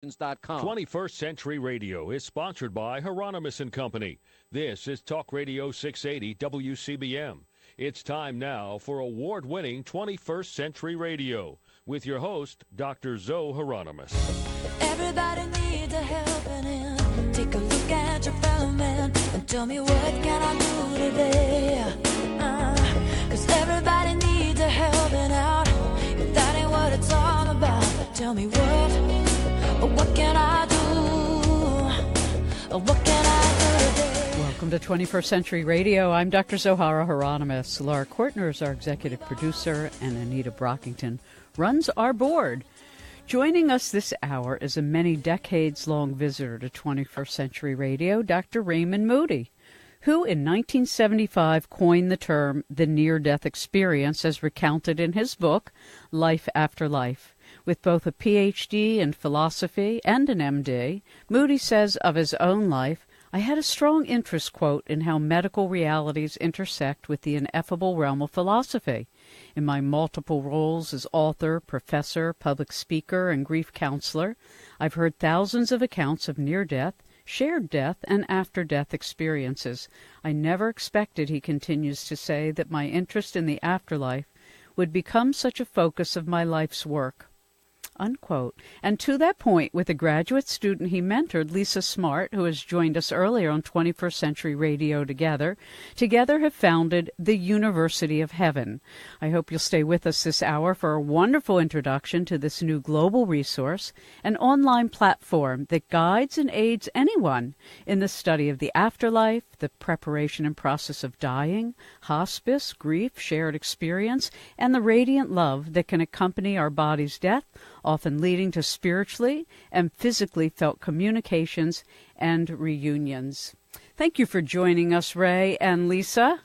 com. 21st Century Radio is sponsored by Hieronymus and Company. This is Talk Radio 680 WCBM. It's time now for award-winning 21st Century Radio with your host, Dr. Zoe Hieronymus. Everybody needs a helping hand. Take a look at your fellow man and tell me, what can I do today? 'Cause everybody needs a helping out. If that ain't what it's all about, tell me what can I do? What can I do today? Welcome to 21st Century Radio. I'm Dr. Zohara Hieronymus. Laura Kortner is our executive producer, and Anita Brockington runs our board. Joining us this hour is a many decades-long visitor to 21st Century Radio, Dr. Raymond Moody, who in 1975 coined the term the near-death experience as recounted in his book, Life After Life. With both a Ph.D. in philosophy and an M.D., Moody says of his own life, "I had a strong interest, quote, in how medical realities intersect with the ineffable realm of philosophy. In my multiple roles as author, professor, public speaker, and grief counselor, I've heard thousands of accounts of near-death, shared death, and after-death experiences. I never expected," he continues to say, "that my interest in the afterlife would become such a focus of my life's work." Unquote. And to that point, with a graduate student he mentored, Lisa Smartt, who has joined us earlier on 21st Century Radio together have founded the University of Heaven. I hope you'll stay with us this hour for a wonderful introduction to this new global resource, an online platform that guides and aids anyone in the study of the afterlife, the preparation and process of dying, hospice, grief, shared experience, and the radiant love that can accompany our body's death, often leading to spiritually and physically felt communications and reunions. Thank you for joining us, Ray and Lisa.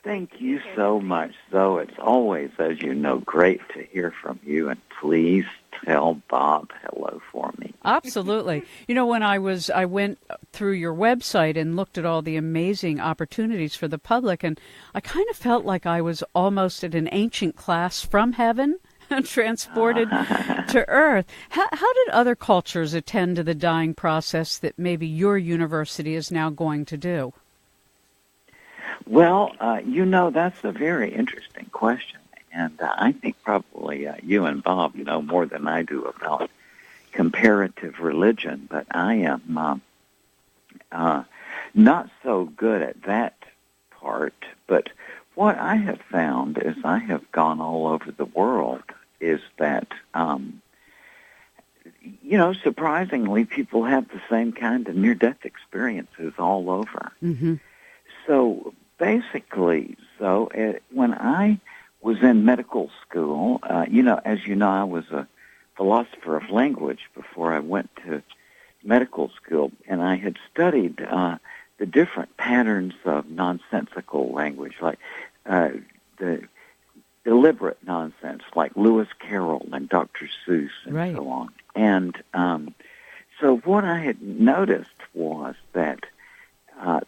Thank you so much, Zoe. It's always, as you know, great to hear from you, and please tell Bob hello for me. Absolutely. You know, when I went through your website and looked at all the amazing opportunities for the public, and I kind of felt like I was almost at an ancient class from heaven, transported to Earth. How did other cultures attend to the dying process that maybe your university is now going to do? Well, that's a very interesting question. And I think probably you and Bob know more than I do about comparative religion, but I am not so good at that part. But what I have found as I have gone all over the world is that, surprisingly, people have the same kind of near-death experiences all over. Mm-hmm. So basically, when I was in medical school, as you know, I was a philosopher of language before I went to medical school, and I had studied the different patterns of nonsensical language, like the deliberate nonsense, like Lewis Carroll and Dr. Seuss and right. so on. And so what I had noticed was that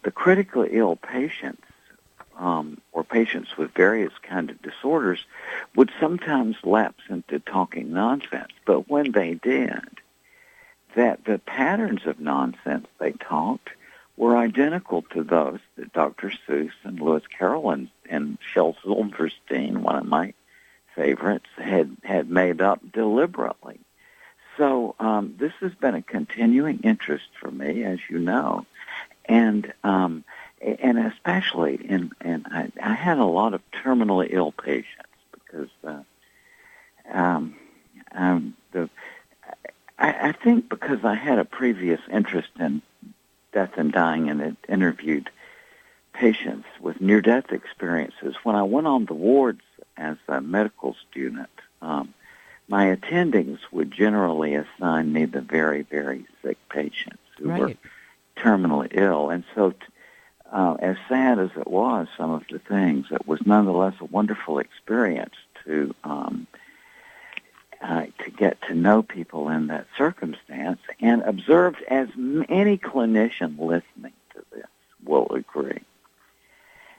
the critically ill patients or patients with various kind of disorders would sometimes lapse into talking nonsense. But when they did, that the patterns of nonsense they talked were identical to those that Dr. Seuss and Lewis Carroll and Shel Silverstein, one of my favorites, had made up deliberately. So this has been a continuing interest for me, as you know, and especially I had a lot of terminally ill patients because I think because I had a previous interest in death and dying and had interviewed patients with near-death experiences. When I went on the wards as a medical student, my attendings would generally assign me the very, very sick patients who right. were terminally ill. And so as sad as it was, some of the things, it was nonetheless a wonderful experience to get to know people in that circumstance, and observed, as any clinician listening to this will agree,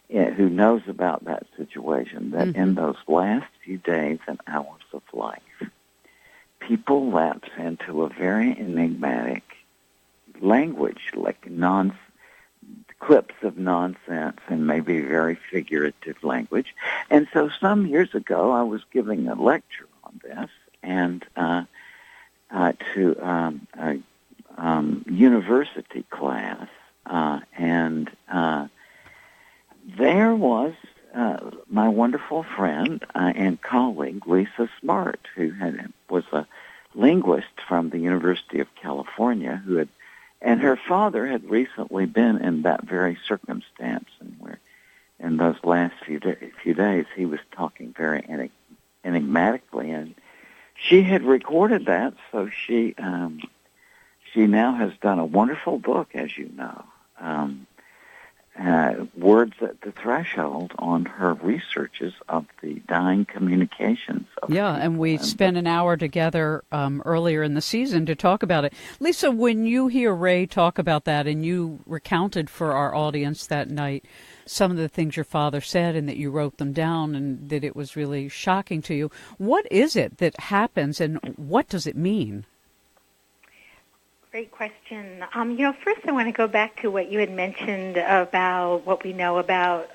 who knows about that situation, that in those last few days and hours of life, people lapse into a very enigmatic language, like clips of nonsense and maybe very figurative language. And so some years ago, I was giving a lecture on this, and to a university class, and there was my wonderful friend and colleague, Lisa Smartt, who was a linguist from the University of California, and her father had recently been in that very circumstance, and where in those last few days he was talking very enigmatically, and she had recorded that, so she now has done a wonderful book, as you know, Words at the Threshold, on her researches of the dying communications of people. And we spent an hour together earlier in the season to talk about it. Lisa, when you hear Ray talk about that, and you recounted for our audience that night some of the things your father said and that you wrote them down and that it was really shocking to you, what is it that happens and what does it mean? Great question. First I want to go back to what you had mentioned about what we know about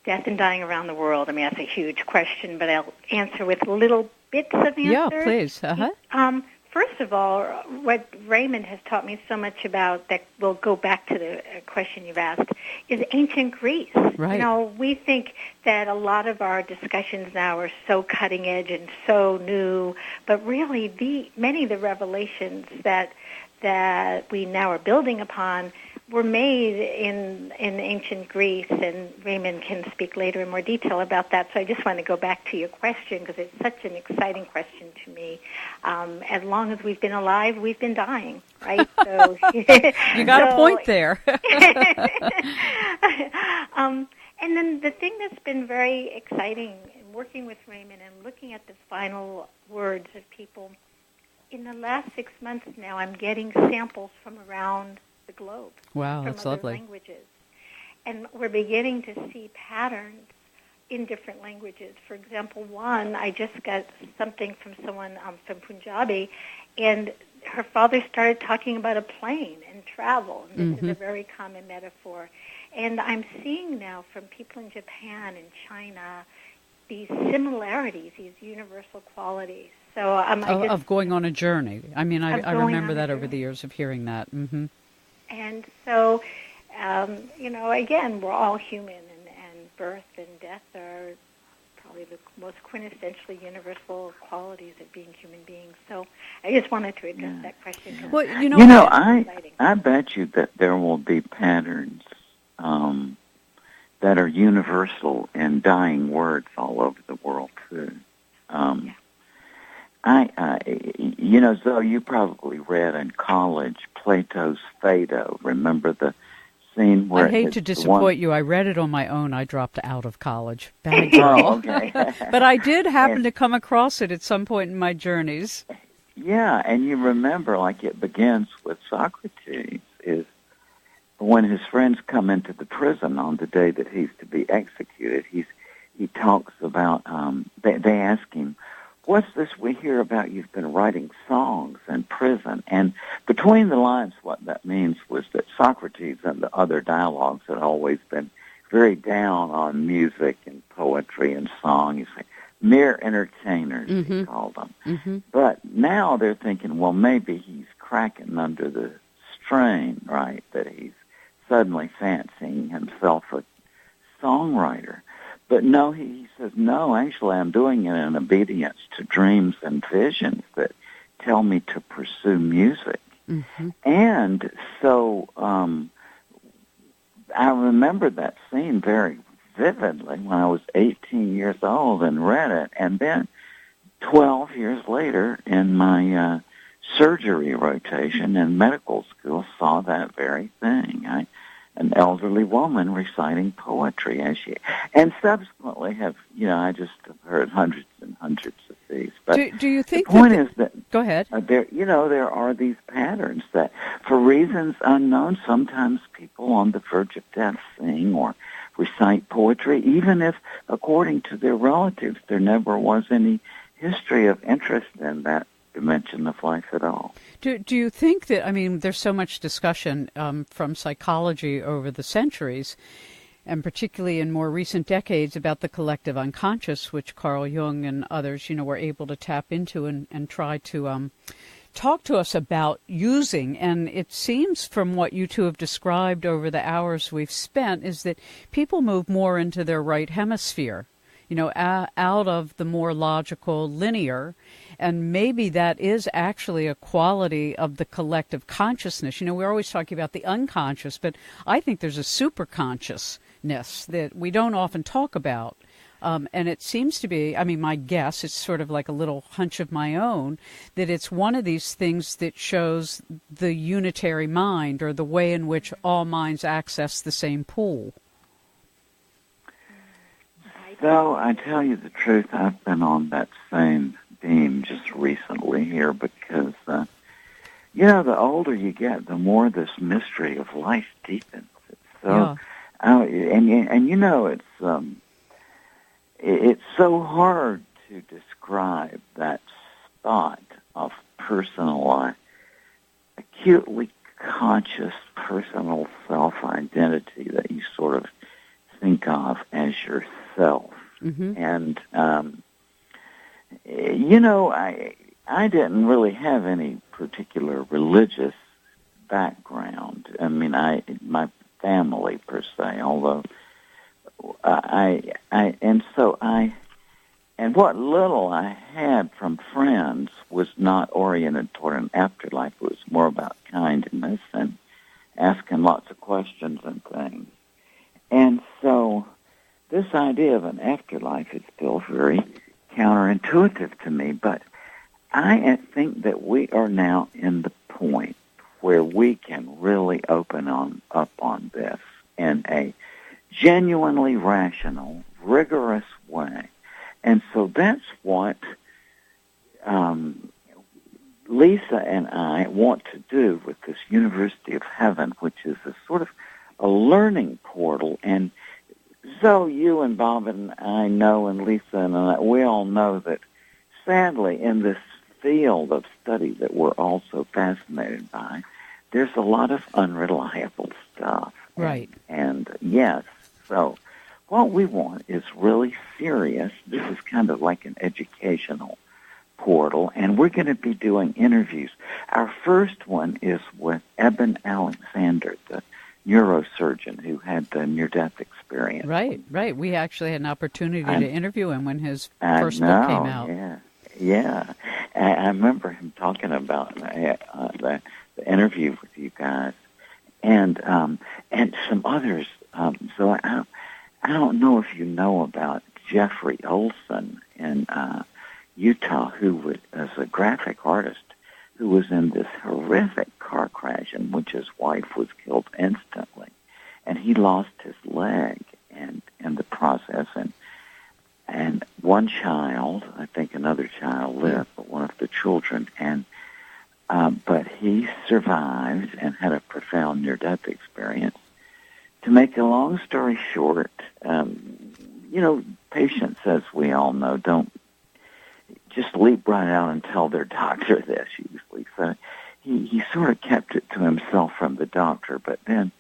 death and dying around the world. I mean, that's a huge question, but I'll answer with little bits of answers. Yeah, please. First of all, what Raymond has taught me so much about, that will go back to the question you've asked, is ancient Greece. Right. We think that a lot of our discussions now are so cutting edge and so new, but really many of the revelations that we now are building upon were made in ancient Greece, and Raymond can speak later in more detail about that. So I just want to go back to your question, because it's such an exciting question to me. As long as we've been alive, we've been dying, right? So you got a point there. And then the thing that's been very exciting in working with Raymond and looking at the final words of people, in the last 6 months now, I'm getting samples from around the globe. Wow, from that's other lovely. languages. And we're beginning to see patterns in different languages. For example, I just got something from someone from Punjabi, and her father started talking about a plane and travel. And this is a very common metaphor. And I'm seeing now from people in Japan and China these similarities, these universal qualities. So of going on a journey. I mean, I remember that over the years of hearing that. Mm-hmm. And so, again, we're all human, and birth and death are probably the most quintessentially universal qualities of being human beings. So I just wanted to address that question. Well, I bet you that there will be patterns that are universal in dying words all over the world, too. Zoe, you probably read in college Plato's Phaedo. Remember the scene where... I hate to disappoint you. I read it on my own. I dropped out of college. Bad girl. Okay. But I did happen to come across it at some point in my journeys. Yeah, and you remember, like, it begins with Socrates, is when his friends come into the prison on the day that he's to be executed, he talks about, they ask him, what's this we hear about you've been writing songs in prison? And between the lines, what that means was that Socrates and the other dialogues had always been very down on music and poetry and song. You say, mere entertainers, he called them. Mm-hmm. But now they're thinking, well, maybe he's cracking under the strain, right, that he's suddenly fancying himself a songwriter. But no, he says, no, actually I'm doing it in obedience to dreams and visions that tell me to pursue music. Mm-hmm. And so I remember that scene very vividly when I was 18 years old and read it. And then 12 years later in my surgery rotation in medical school saw that very thing. An elderly woman reciting poetry and subsequently I just have heard hundreds and hundreds of these. But do you think the point is that go ahead. There are these patterns that, for reasons unknown, sometimes people on the verge of death sing or recite poetry, even if, according to their relatives, there never was any history of interest in that dimension of life at all. Do you think that, I mean, there's so much discussion from psychology over the centuries, and particularly in more recent decades, about the collective unconscious, which Carl Jung and others, were able to tap into and try to talk to us about using. And it seems from what you two have described over the hours we've spent is that people move more into their right hemisphere, out of the more logical, linear. And maybe that is actually a quality of the collective consciousness. We're always talking about the unconscious, but I think there's a superconsciousness that we don't often talk about. And it seems to be, I mean, my guess, it's sort of like a little hunch of my own, that it's one of these things that shows the unitary mind, or the way in which all minds access the same pool. So I tell you the truth, I've been on that same theme just recently here because, the older you get, the more this mystery of life deepens. So, it's so hard to describe that spot of personal, acutely conscious personal self-identity that you sort of think of as yourself. Mm-hmm. And, I didn't really have any particular religious background. I mean, my family per se, although and what little I had from friends was not oriented toward an afterlife. It was more about kindness and asking lots of questions and things. And so this idea of an afterlife is still very counterintuitive to me, but I think that we are now in the point where we can really open up on this in a genuinely rational, rigorous way. And so that's what Lisa and I want to do with this University of Heaven, which is a sort of a learning portal. And so you and Bob and I know, and Lisa and I, we all know that sadly in this field of study that we're all so fascinated by, there's a lot of unreliable stuff. Right. And yes, so what we want is really serious. This is kind of like an educational portal, and we're going to be doing interviews. Our first one is with Eben Alexander, the neurosurgeon who had the near-death experience. Right. We actually had an opportunity to interview him when his first book came out. Yeah. I remember him talking about the interview with you guys, and some others. So I don't know if you know about Jeffrey Olson in Utah, who was a graphic artist who was in this horrific car crash in which his wife was killed instantly, and he lost his leg in the process, and one child, I think another child lived, but one of the children, and but he survived and had a profound near-death experience. To make a long story short, patients, as we all know, don't just leap right out and tell their doctor this usually. So he sort of kept it to himself from the doctor. But then,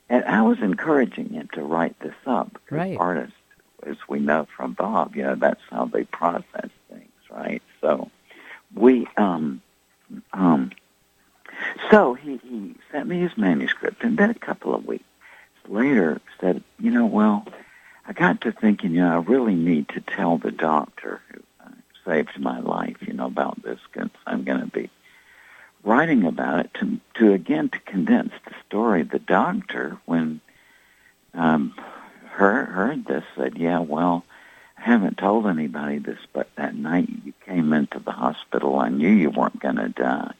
and I was encouraging him to write this up because artists, as we know from Bob, that's how they process things, right? So so he sent me his manuscript, and then a couple of weeks later said, I got to thinking, I really need to tell the doctor who saved my life, about this, because I'm going to be writing about it to condense the story. The doctor, when heard this, said, I haven't told anybody this, but that night you came into the hospital, I knew you weren't going to die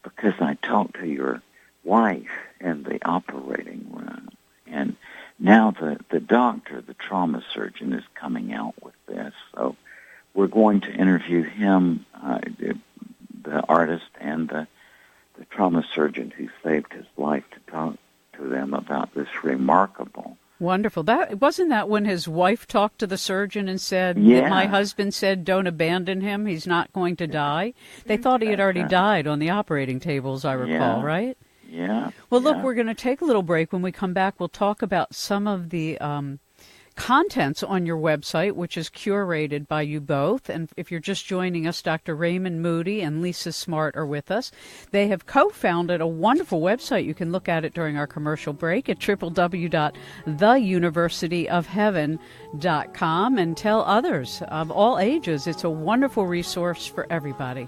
because I talked to your wife in the operating room. And now the doctor, the trauma surgeon, is coming out with this. So we're going to interview him, the artist, and the trauma surgeon who saved his life, to talk to them about this remarkable Wonderful. Wasn't that when his wife talked to the surgeon and said, Yeah. my husband said, don't abandon him. He's not going to die. They thought he had already died on the operating table, as I recall, right? Yeah. Well, look, we're going to take a little break. When we come back, we'll talk about some of the contents on your website, which is curated by you both. And if you're just joining us, Dr. Raymond Moody and Lisa Smartt are with us. They have co-founded a wonderful website. You can look at it during our commercial break at www.theuniversityofheaven.com and tell others of all ages. It's a wonderful resource for everybody.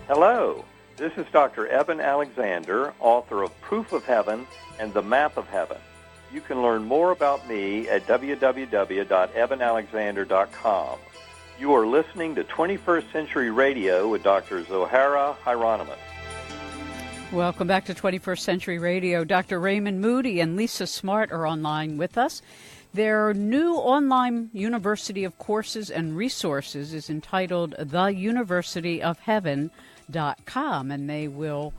Hello, this is Dr. Eben Alexander, author of Proof of Heaven and The Map of Heaven. You can learn more about me at www.ebenalexander.com. You are listening to 21st Century Radio with Dr. Zohara Hieronymus. Welcome back to 21st Century Radio. Dr. Raymond Moody and Lisa Smartt are online with us. Their new online university of courses and resources is entitled theuniversityofheaven.com, and they will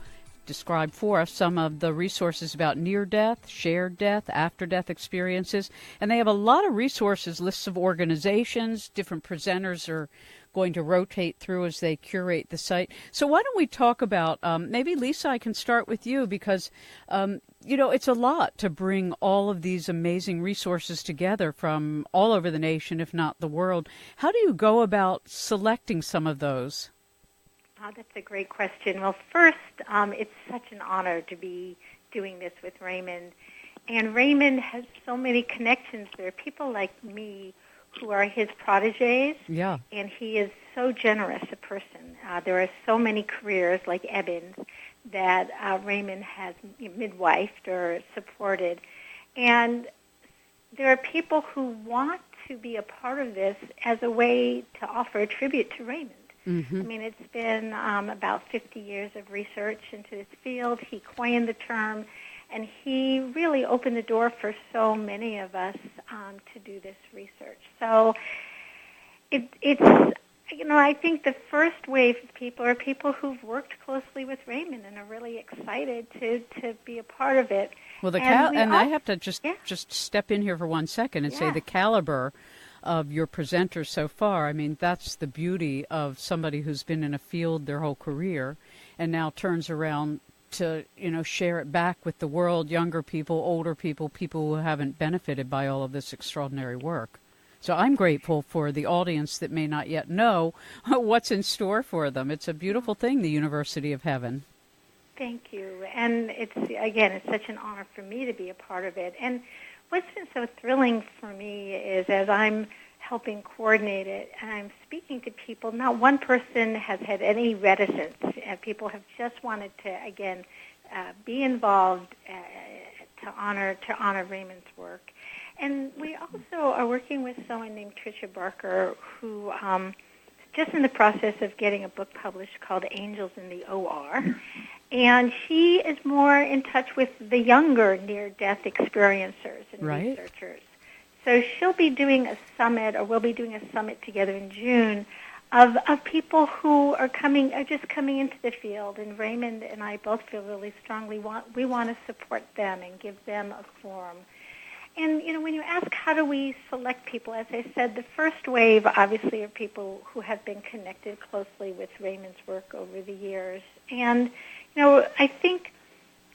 describe for us some of the resources about near-death, shared death, after-death experiences. And they have a lot of resources, lists of organizations. Different presenters are going to rotate through as they curate the site. So why don't we talk about, maybe Lisa, I can start with you because, it's a lot to bring all of these amazing resources together from all over the nation, if not the world. How do you go about selecting some of those? Oh, that's a great question. Well, first, it's such an honor to be doing this with Raymond. And Raymond has so many connections. There are people like me who are his protégés, and he is so generous a person. There are so many careers like Eben's that Raymond has midwifed or supported. And there are people who want to be a part of this as a way to offer a tribute to Raymond. Mm-hmm. I mean, it's been about 50 years of research into this field. He coined the term, and he really opened the door for so many of us to do this research. So it's, I think the first wave of people are people who've worked closely with Raymond and are really excited to be a part of it. Well, I have to just step in here for 1 second and say the caliber of your presenters so far. I mean, that's the beauty of somebody who's been in a field their whole career and now turns around to, share it back with the world, younger people, older people, people who haven't benefited by all of this extraordinary work. So I'm grateful for the audience that may not yet know what's in store for them. It's a beautiful thing, the University of Heaven. Thank you. And it's such an honor for me to be a part of it. And what's been so thrilling for me is as I'm helping coordinate it and I'm speaking to people, not one person has had any reticence. People have just wanted to, again, be involved to honor Raymond's work. And we also are working with someone named Tricia Barker who is just in the process of getting a book published called Angels in the OR. And she is more in touch with the younger near-death experiencers and researchers. So she'll be doing a summit, or we'll be doing a summit together in June of people who are just coming into the field. And Raymond and I both feel really strongly we want to support them and give them a forum. And, when you ask how do we select people, as I said, the first wave obviously are people who have been connected closely with Raymond's work over the years. And, I think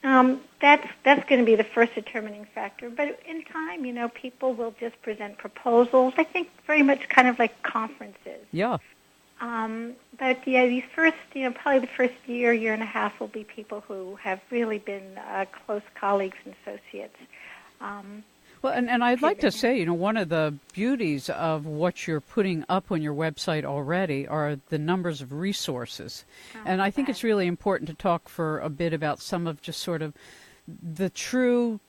that's going to be the first determining factor. But in time, people will just present proposals, I think very much kind of like conferences. Yeah. These first, probably the first year and a half will be people who have really been close colleagues and associates. Well, and I'd like to say, one of the beauties of what you're putting up on your website already are the numbers of resources. And I think it's really important to talk for a bit about some of just sort of the true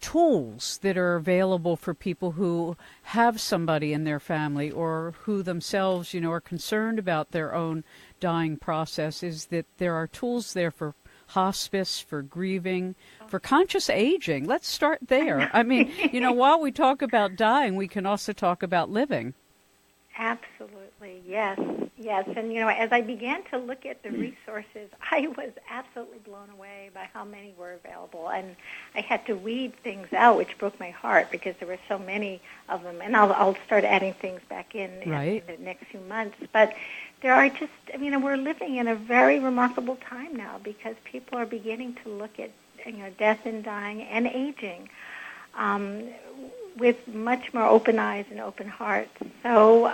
tools that are available for people who have somebody in their family or who themselves, are concerned about their own dying process, is that there are tools there for hospice, for grieving, for conscious aging. Let's start there. I mean, while we talk about dying, we can also talk about living. Absolutely, yes. And, as I began to look at the resources, I was absolutely blown away by how many were available. And I had to weed things out, which broke my heart because there were so many of them. And I'll start adding things back in the next few months. But there are just, we're living in a very remarkable time now because people are beginning to look at, death and dying and aging with much more open eyes and open hearts. So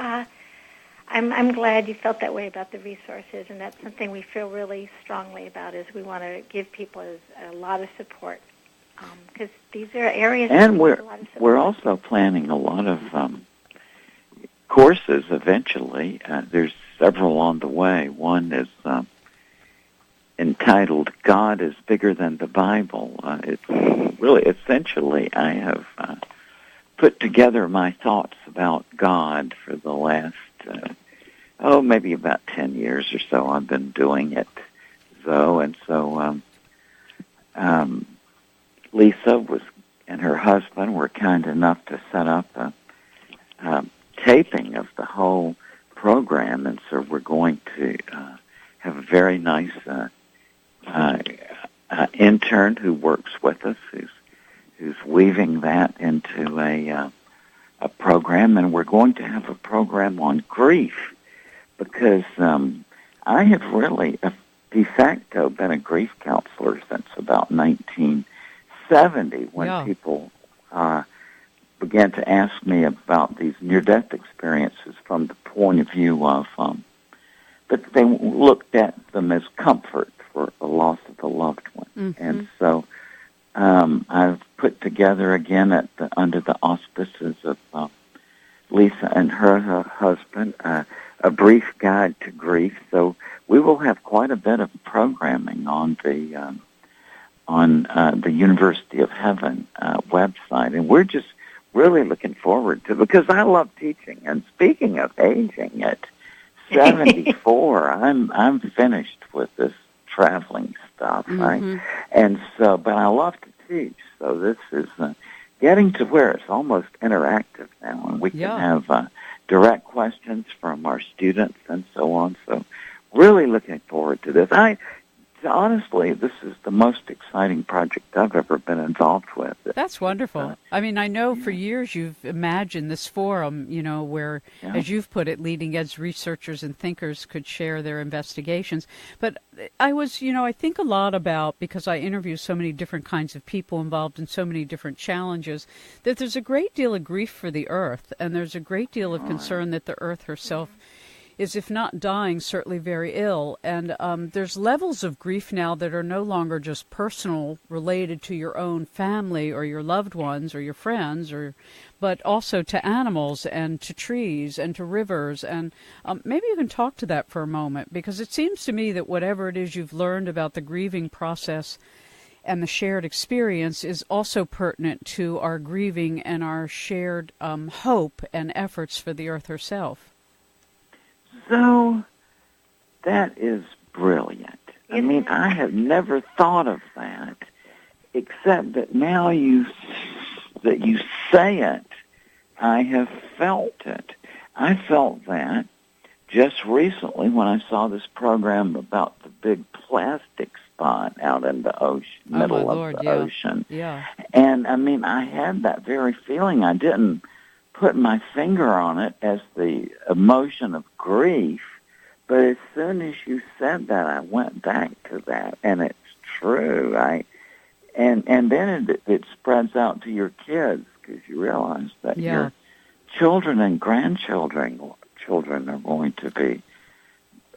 I'm glad you felt that way about the resources, and that's something we feel really strongly about. Is we want to give people a lot of support because these are areas. And that need a lot of support. we're also planning a lot of courses eventually. There's several on the way. One is entitled "God is Bigger Than the Bible." It's really essentially I have put together my thoughts about God for the last, maybe about 10 years or so. I've been doing it, and so Lisa and her husband were kind enough to set up a taping of the whole program, and so we're going to have a very nice intern who works with us, who's weaving that into a program, and we're going to have a program on grief because I have really de facto been a grief counselor since about 1970 when people began to ask me about these near-death experiences from the point of view of, but they looked at them as comfort for the loss of a loved one. Mm-hmm. And so I've put together again under the auspices of Lisa and her husband a brief guide to grief. So we will have quite a bit of programming on the University of Heaven website, and we're just really looking forward to it because I love teaching. And speaking of aging, at 74, I'm finished with this traveling stuff, right? And so, but I love to teach. So this is getting to where it's almost interactive now, and we can have direct questions from our students and so on. So really looking forward to this. Honestly, this is the most exciting project I've ever been involved with. That's wonderful. I know for years you've imagined this forum, where, as you've put it, leading edge researchers and thinkers could share their investigations. But I think a lot about, because I interview so many different kinds of people involved in so many different challenges, that there's a great deal of grief for the earth, and there's a great deal of concern that the earth herself is, if not dying, certainly very ill. And there's levels of grief now that are no longer just personal, related to your own family or your loved ones or your friends, but also to animals and to trees and to rivers. And maybe you can talk to that for a moment, because it seems to me that whatever it is you've learned about the grieving process and the shared experience is also pertinent to our grieving and our shared hope and efforts for the earth herself. So that is brilliant. I have never thought of that, except that now that you say it, I have felt it. I felt that just recently when I saw this program about the big plastic spot out in the ocean, middle of the ocean. Yeah. And I had that very feeling. I didn't put my finger on it as the emotion of grief, but as soon as you said that, I went back to that, and it's true. And then it spreads out to your kids, because you realize that your children and grandchildren are going to be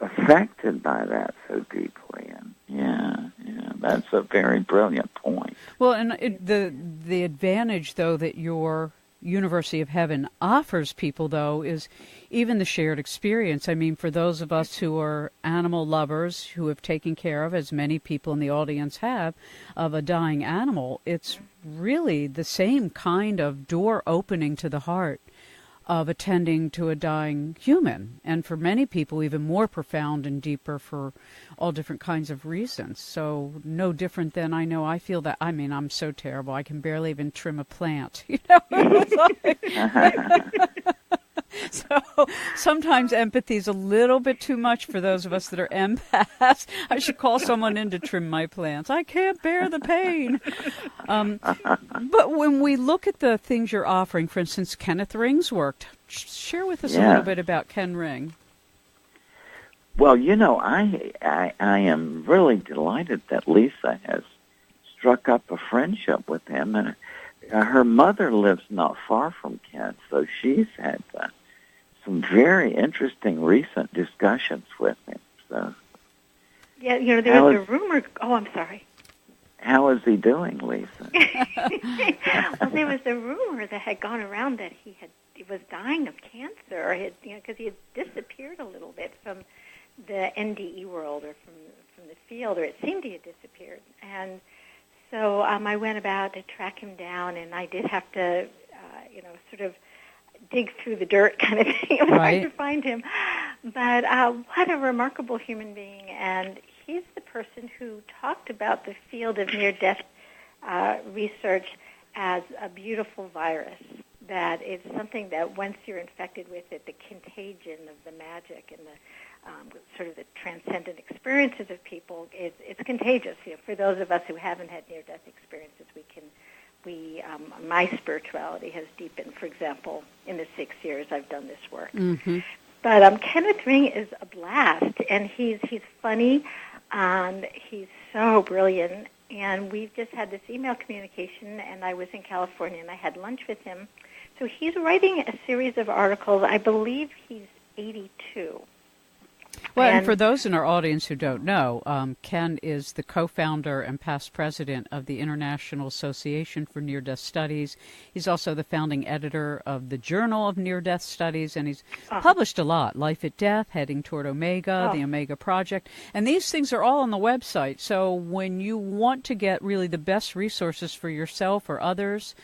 affected by that so deeply. And that's a very brilliant point. Well, and the advantage, though, that your University of Heaven offers people, though, is even the shared experience. For those of us who are animal lovers, who have taken care of, as many people in the audience have, of a dying animal, it's really the same kind of door opening to the heart of attending to a dying human, and for many people even more profound and deeper for all different kinds of reasons. So no different than I feel that, I'm so terrible, I can barely even trim a plant, So sometimes empathy is a little bit too much for those of us that are empaths. I should call someone in to trim my plants. I can't bear the pain. But when we look at the things you're offering, for instance, Kenneth Ring's work, share with us a little bit about Ken Ring. Well, I am really delighted that Lisa has struck up a friendship with him, and her mother lives not far from Ken, so she's had some very interesting recent discussions with him. So, yeah, there was a rumor. Oh, I'm sorry. How is he doing, Lisa? Well, there was a rumor that had gone around that he was dying of cancer, or because he had disappeared a little bit from the NDE world or from the field, or it seemed he had disappeared. And so I went about to track him down, and I did have to, sort of dig through the dirt kind of thing. It was hard to find him. But what a remarkable human being. And he's the person who talked about the field of near-death research as a beautiful virus, that it's something that once you're infected with it, the contagion of the magic and the sort of the transcendent experiences of people, it's contagious. For those of us who haven't had near-death experiences, my spirituality has deepened. For example, in the 6 years I've done this work. Mm-hmm. But Kenneth Ring is a blast, and he's funny, and he's so brilliant. And we've just had this email communication, and I was in California, and I had lunch with him. So he's writing a series of articles. I believe he's 82. Well, and for those in our audience who don't know, Ken is the co-founder and past president of the International Association for Near-Death Studies. He's also the founding editor of the Journal of Near-Death Studies, and he's published a lot, Life at Death, Heading Toward Omega, the Omega Project, and these things are all on the website. So when you want to get really the best resources for yourself or others,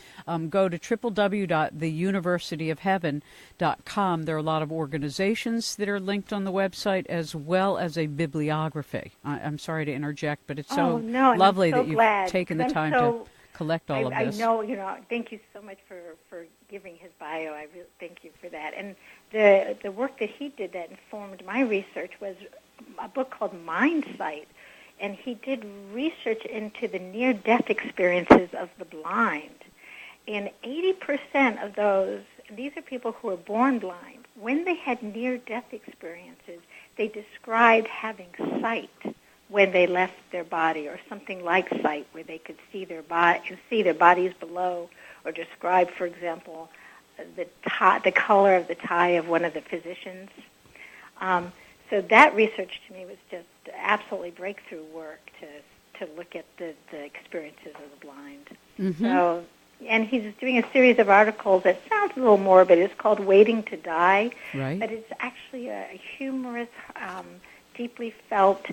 go to www.theuniversityofheaven.com. There are a lot of organizations that are linked on the website, as well as a bibliography. I'm sorry to interject, but it's so lovely that you've taken the time to collect all of this. I know, thank you so much for giving his bio. I really thank you for that. And the work that he did that informed my research was a book called Mindsight, and he did research into the near-death experiences of the blind. And 80% of those, these are people who are born blind, when they had near-death experiences, they described having sight when they left their body, or something like sight, where they could see their bodies below, or describe, for example, the color of the tie of one of the physicians. So that research to me was just absolutely breakthrough work to look at the experiences of the blind. Mm-hmm. So. And he's doing a series of articles that sounds a little morbid. It's called Waiting to Die. Right. But it's actually a humorous, deeply felt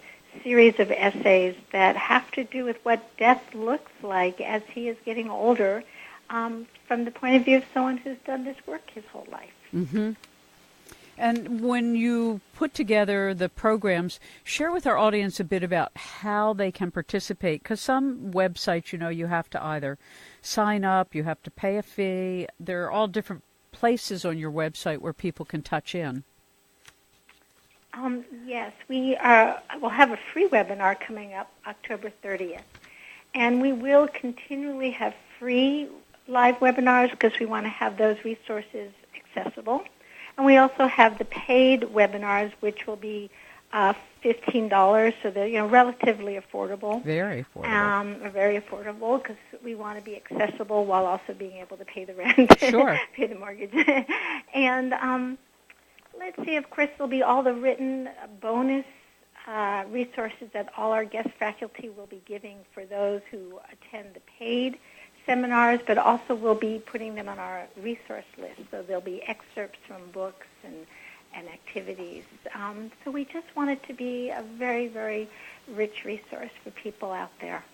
series of essays that have to do with what death looks like as he is getting older, from the point of view of someone who's done this work his whole life. Mm-hmm. And when you put together the programs, share with our audience a bit about how they can participate. Because some websites, you have to either sign up, you have to pay a fee. There are all different places on your website where people can touch in. Yes, we'll have a free webinar coming up October 30th. And we will continually have free live webinars because we want to have those resources accessible. And we also have the paid webinars, which will be $15, so they're relatively affordable. Very affordable. Very affordable because we want to be accessible while also being able to pay the rent, sure, pay the mortgage. And let's see, of course, there'll be all the written bonus resources that all our guest faculty will be giving for those who attend the paid seminars, but also we'll be putting them on our resource list. So there'll be excerpts from books and activities. So we just want it to be a very, very rich resource for people out there.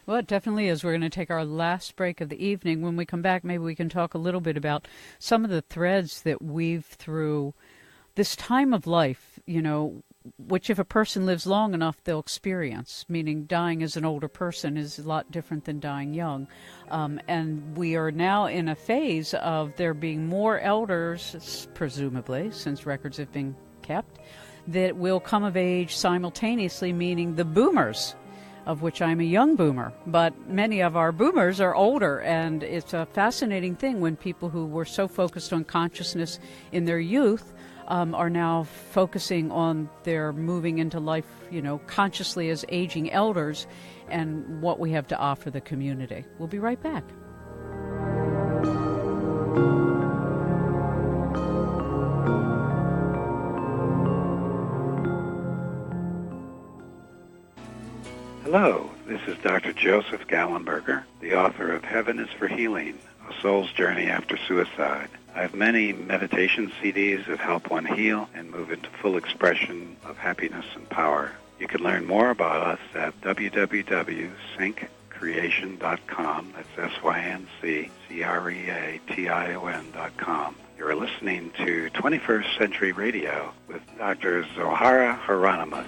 Well, it definitely is. We're going to take our last break of the evening. When we come back, maybe we can talk a little bit about some of the threads that weave through this time of life, which if a person lives long enough, they'll experience, meaning dying as an older person is a lot different than dying young. And we are now in a phase of there being more elders, presumably, since records have been kept, that will come of age simultaneously, meaning the boomers, of which I'm a young boomer, but many of our boomers are older, and it's a fascinating thing when people who were so focused on consciousness in their youth are now focusing on their moving into life, consciously as aging elders, and what we have to offer the community. We'll be right back. Hello, this is Dr. Joseph Gallenberger, the author of Heaven is for Healing, A Soul's Journey After Suicide. I have many meditation CDs that help one heal and move into full expression of happiness and power. You can learn more about us at www.syncreation.com. That's SYNCCREATION.com. You're listening to 21st Century Radio with Dr. Zohara Hieronymus.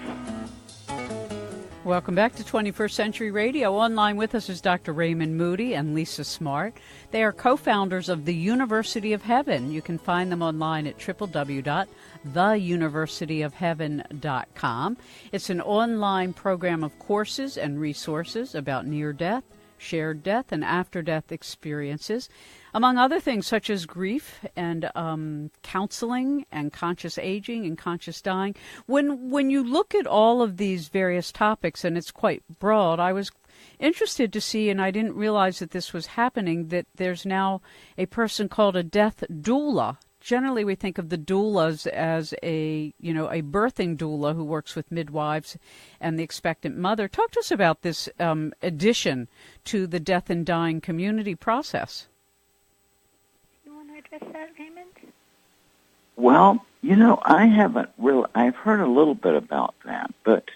Welcome back to 21st Century Radio. Online with us is Dr. Raymond Moody and Lisa Smartt. They are co-founders of the University of Heaven. You can find them online at www.theuniversityofheaven.com. It's an online program of courses and resources about near-death, shared death, and after-death experiences, among other things such as grief and counseling and conscious aging and conscious dying. When you look at all of these various topics, and it's quite broad, I was interested to see, and I didn't realize that this was happening, that there's now a person called a death doula. Generally, we think of the doulas as a birthing doula who works with midwives and the expectant mother. Talk to us about this addition to the death and dying community process. You want to address that, Raymond? Well, I haven't really. I've heard a little bit about that, but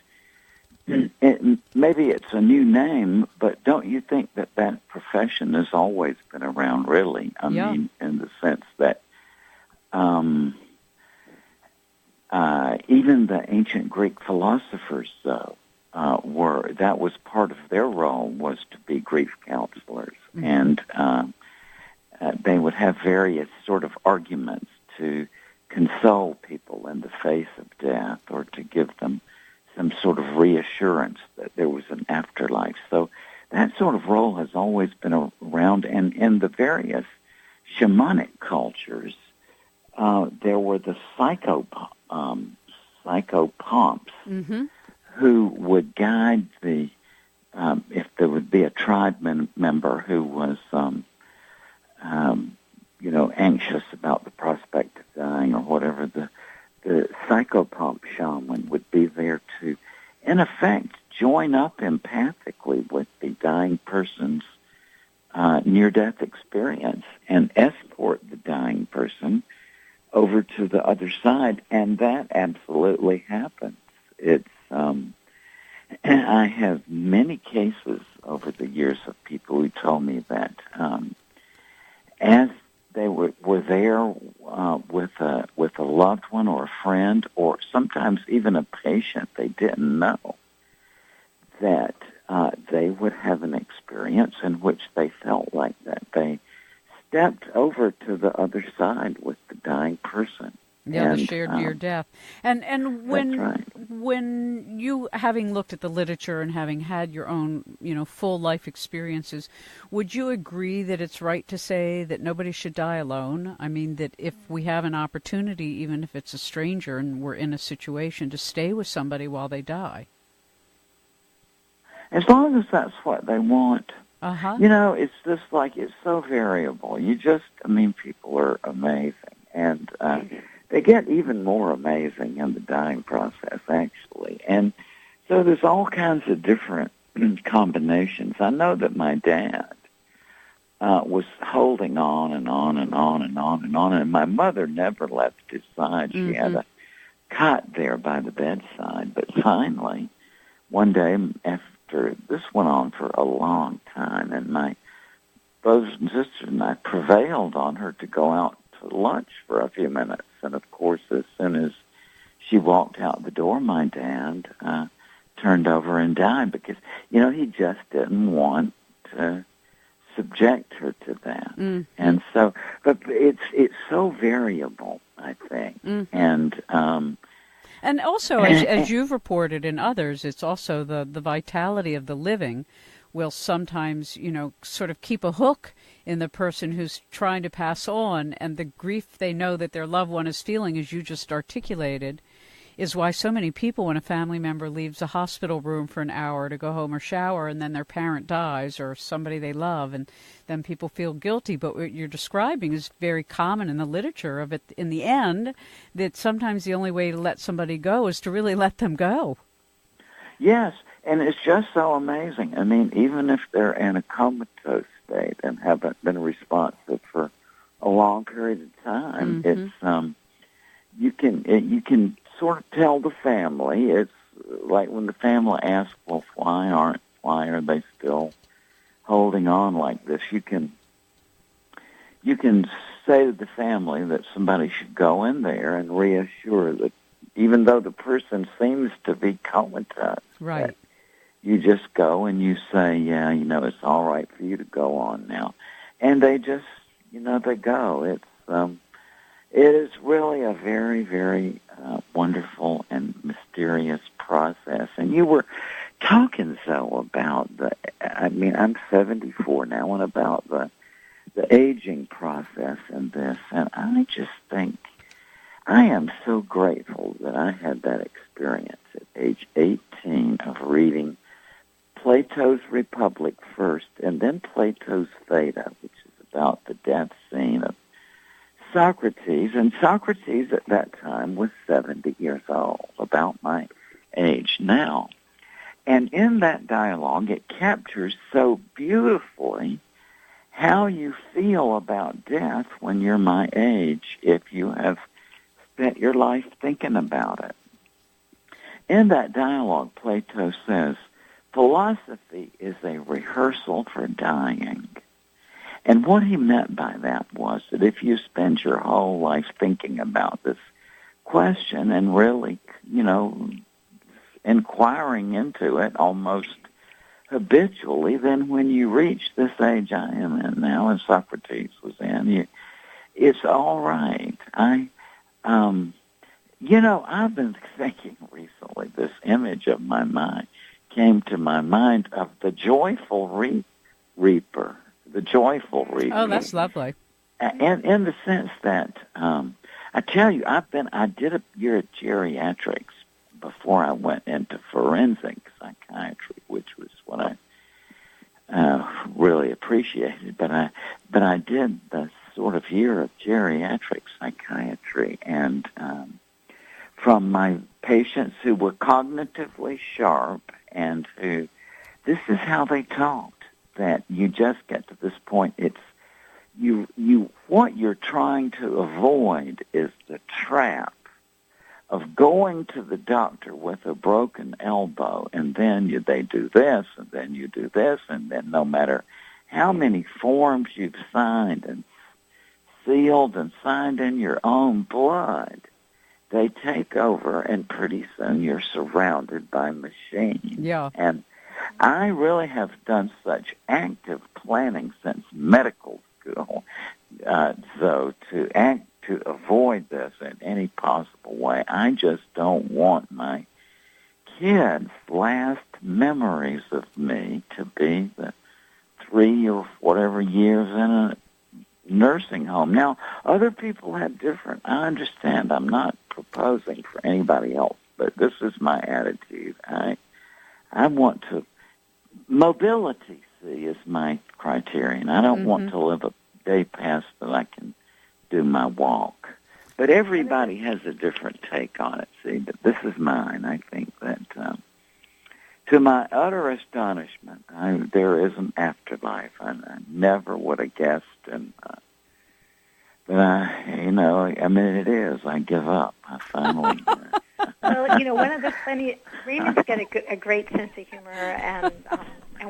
maybe it's a new name. But don't you think that profession has always been around? Really, I mean, in the sense that. Even the ancient Greek philosophers, though, that was part of their role, was to be grief counselors, and they would have various sort of arguments to console people in the face of death, or to give them some sort of reassurance that there was an afterlife. So that sort of role has always been around, and in the various shamanic cultures, there were the psychopomps who would guide the, if there would be a tribe member who was, anxious about the prospect of dying or whatever, the psychopomp shaman would be there to, in effect, join up empathically with the dying person's near-death experience and escort the dying person over to the other side, and that absolutely happens. It's I have many cases over the years of people who told me that as they were there with a loved one or a friend, or sometimes even a patient they didn't know, that they would have an experience in which they felt like that they stepped over to the other side with the dying person. Yeah, the shared near death. And when right. when you, having looked at the literature and having had your own, full life experiences, would you agree that it's right to say that nobody should die alone? I mean, that if we have an opportunity, even if it's a stranger and we're in a situation, to stay with somebody while they die? As long as that's what they want. Uh-huh. It's just like, it's so variable. People are amazing. And they get even more amazing in the dying process, actually. And so there's all kinds of different combinations. I know that my dad was holding on and on and on and on and on, and my mother never left his side. She had a cot there by the bedside. But finally, one day, after after, this went on for a long time, and my brothers and sisters and I prevailed on her to go out to lunch for a few minutes. And, of course, as soon as she walked out the door, my dad turned over and died because, he just didn't want to subject her to that. Mm. And so, but it's so variable, I think. Mm. And also, as you've reported in others, it's also the vitality of the living will sometimes, sort of keep a hook in the person who's trying to pass on, and the grief they know that their loved one is feeling, as you just articulated, is why so many people, when a family member leaves a hospital room for an hour to go home or shower, and then their parent dies or somebody they love, and then people feel guilty. But what you're describing is very common in the literature of it, in the end, that sometimes the only way to let somebody go is to really let them go. Yes, and it's just so amazing. I mean, even if they're in a comatose state and haven't been responsive for a long period of time, it's you can sort of tell the family. It's like when the family asks, "Well, why are they still holding on like this?" You can say to the family that somebody should go in there and reassure that even though the person seems to be comatose, right, you just go and you say, "Yeah, it's all right for you to go on now," and they just, they go. It is really a very, very wonderful and mysterious process. And you were talking, about I'm 74 now, and about the aging process in this. And I just think I am so grateful that I had that experience at age 18 of reading Plato's Republic first, and then Plato's Phaedo, which is about the death scene of Socrates. And Socrates at that time was 70 years old, about my age now. And in that dialogue, it captures so beautifully how you feel about death when you're my age, if you have spent your life thinking about it. In that dialogue, Plato says, philosophy is a rehearsal for dying. And what he meant by that was that if you spend your whole life thinking about this question and really, inquiring into it almost habitually, then when you reach this age I am in now, and Socrates was in, it's all right. I've been thinking recently, this image of my mind came to my mind of the joyful reaper. The joyful reaper. Oh, that's lovely. And in the sense that, I tell you, I did a year of geriatrics before I went into forensic psychiatry, which was what I really appreciated. But I did the sort of year of geriatric psychiatry, and from my patients who were cognitively sharp and who, this is how they talked. That you just get to this point. It's what you're trying to avoid is the trap of going to the doctor with a broken elbow, and then they do this, and then you do this, and then no matter how many forms you've signed and sealed and signed in your own blood, they take over, and pretty soon you're surrounded by machines. Yeah. And I really have done such active planning since medical school, to avoid this in any possible way. I just don't want my kids' last memories of me to be the 3 or whatever years in a nursing home. Now, other people have different. I understand. I'm not proposing for anybody else, but this is my attitude. I want to. Mobility, is my criterion. I don't want to live a day past that I can do my walk. But everybody has a different take on it, but this is mine. I think that, to my utter astonishment, there is an afterlife. I never would have guessed, and but it is. I give up. I finally, Well, one of the funny, Raymond's got a great sense of humor, and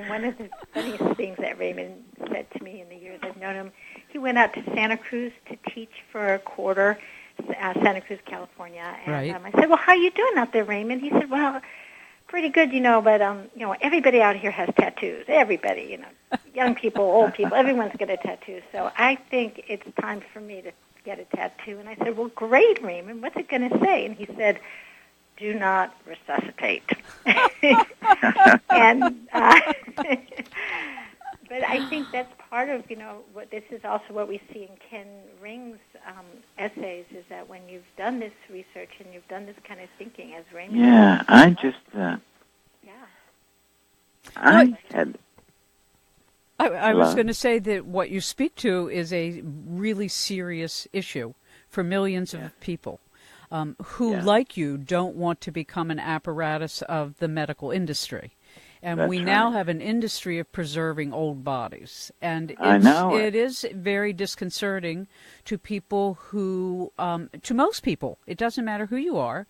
one of the funniest things that Raymond said to me in the years I've known him, he went out to Santa Cruz to teach for a quarter, Santa Cruz, California, and right. I said, well, how are you doing out there, Raymond? He said, well, pretty good, but everybody out here has tattoos. Everybody, young people, old people, everyone's got a tattoo. So I think it's time for me to get a tattoo. And I said, well, great, Raymond. What's it going to say? And he said, do not resuscitate. And but I think that's part of, what this is also what we see in Ken Ring's essays, is that when you've done this research and you've done this kind of thinking, as Raymond I was going to say that what you speak to is a really serious issue for millions of people who, like you, don't want to become an apparatus of the medical industry. And we now have an industry of preserving old bodies. And it is very disconcerting to people who, to most people, it doesn't matter who you are.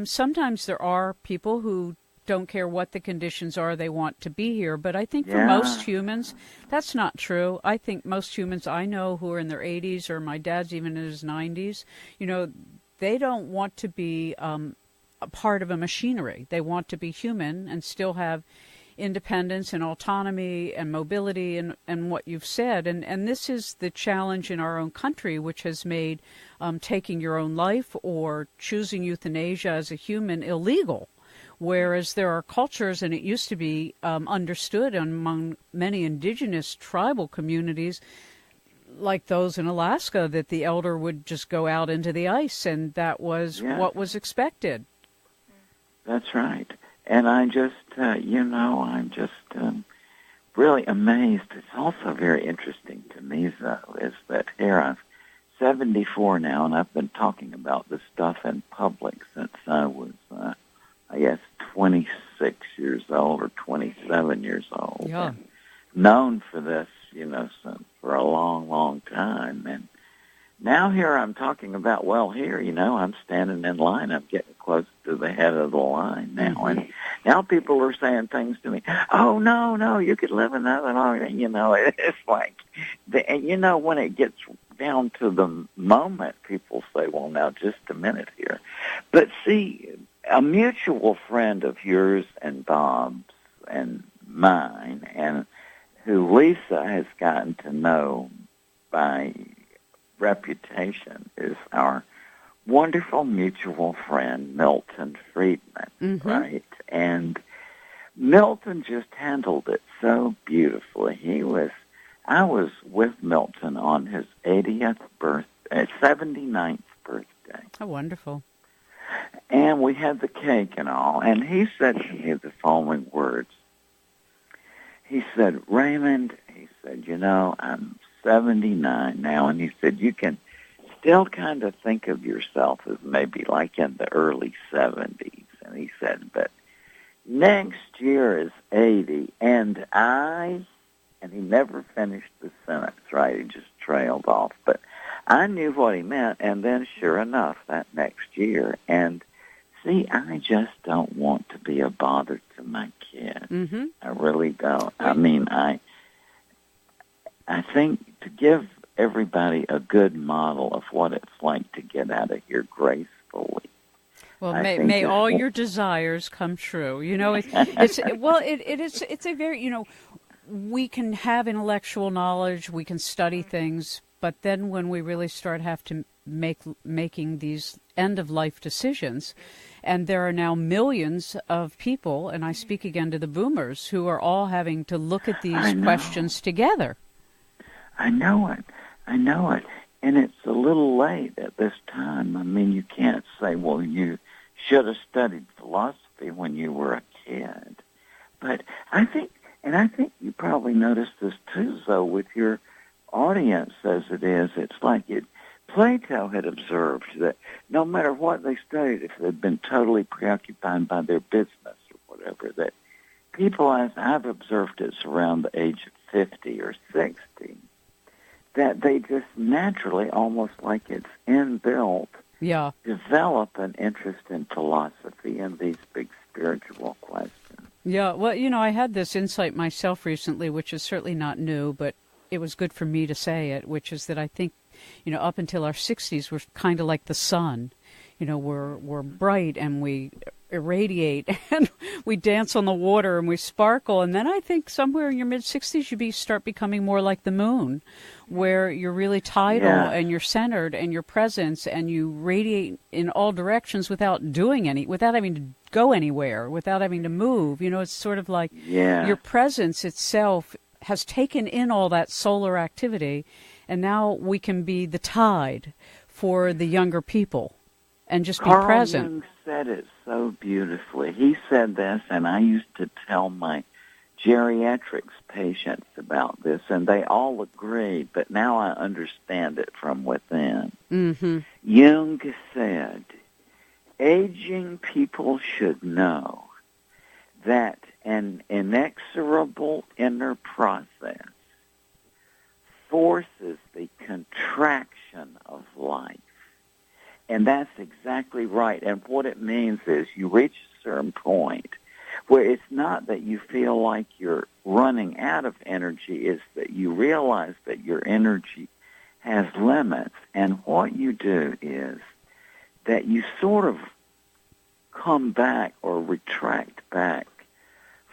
Sometimes there are people who don't care what the conditions are, they want to be here. But I think for most humans, that's not true. I think most humans I know who are in their 80s, or my dad's even in his 90s, they don't want to be a part of a machinery. They want to be human and still have independence and autonomy and mobility and what you've said. And this is the challenge in our own country, which has made taking your own life or choosing euthanasia as a human illegal. Whereas there are cultures, and it used to be understood among many indigenous tribal communities, like those in Alaska, that the elder would just go out into the ice, and that was what was expected. That's right. And I just, I'm just really amazed. It's also very interesting to me, though, is that here I'm 74 now, and I've been talking about this stuff in public since I was, 26 years old or 27 years old. Yeah. And known for this, for a long, long time. And now here I'm talking about, I'm standing in line. I'm getting close to the head of the line now. Mm-hmm. And now people are saying things to me, oh, no, you could live another long. It's like, when it gets down to the moment, people say, well, now, just a minute here. But see, a mutual friend of yours and Bob's and mine, and who Lisa has gotten to know by reputation, is our wonderful mutual friend, Milton Friedman, right? And Milton just handled it so beautifully. I was with Milton on his 79th birthday. How wonderful. And we had the cake and all, and he said to me the following words. He said, Raymond, he said, I'm 79 now, and he said, you can still kind of think of yourself as maybe like in the early 70s. And he said, but next year is 80, and he never finished the sentence, right? He just trailed off. But I knew what he meant, and then sure enough, that next year, and see, I just don't want to be a bother to my kids. Mm-hmm. I really don't. I mean, I think to give everybody a good model of what it's like to get out of here gracefully. Well, may all your desires come true. It's a very, we can have intellectual knowledge, we can study things, but then when we really start making these end-of-life decisions, and there are now millions of people, and I speak again to the boomers, who are all having to look at these questions together. I know it. And it's a little late at this time. I mean, you can't say, well, you should have studied philosophy when you were a kid. But I think you probably noticed this too, though, with your audience as it is. It's like Plato had observed that no matter what they studied, if they'd been totally preoccupied by their business or whatever, that people, as I've observed it, around the age of 50 or 60, that they just naturally, almost like it's inbuilt, develop an interest in philosophy and these big spiritual questions. Yeah, well, I had this insight myself recently, which is certainly not new, but it was good for me to say it, which is that I think, up until our 60s, we're kind of like the sun. We're bright and we irradiate and we dance on the water and we sparkle. And then I think somewhere in your mid-60s, you start becoming more like the moon, where you're really tidal and you're centered and your presence and you radiate in all directions without having to go anywhere, without having to move. It's sort of like your presence itself has taken in all that solar activity, and now we can be the tide for the younger people and just be present. Carl Jung said it so beautifully. He said this, and I used to tell my geriatrics patients about this, and they all agreed, but now I understand it from within. Mm-hmm. Jung said, aging people should know that an inexorable inner process forces the contraction of life. And that's exactly right. And what it means is you reach a certain point where it's not that you feel like you're running out of energy, it's that you realize that your energy has limits. And what you do is that you sort of come back or retract back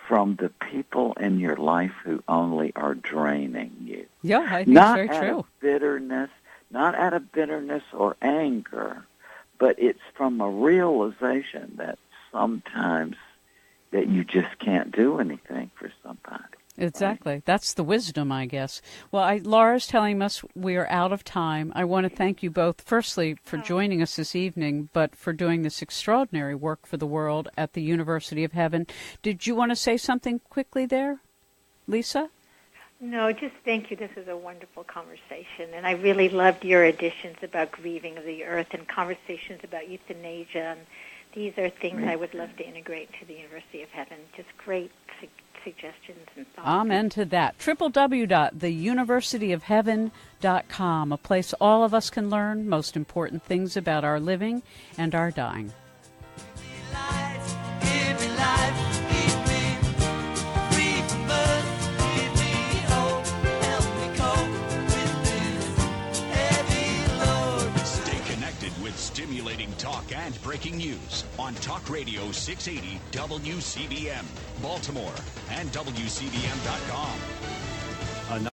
from the people in your life who only are draining you. Yeah, I think it's very true. Not out of bitterness or anger, but it's from a realization that sometimes that you just can't do anything for somebody. Exactly. Right? That's the wisdom, I guess. Well, Laura's telling us we are out of time. I want to thank you both, firstly, for joining us this evening, but for doing this extraordinary work for the world at the University of Heaven. Did you want to say something quickly there, Lisa? No, just thank you. This is a wonderful conversation, and I really loved your additions about grieving of the earth and conversations about euthanasia. And these are things I would love to integrate into the University of Heaven. Just great suggestions and thoughts. Amen to that. www.theuniversityofheaven.com, a place all of us can learn most important things about our living and our dying. Stimulating talk and breaking news on Talk Radio 680 WCBM, Baltimore, and WCBM.com.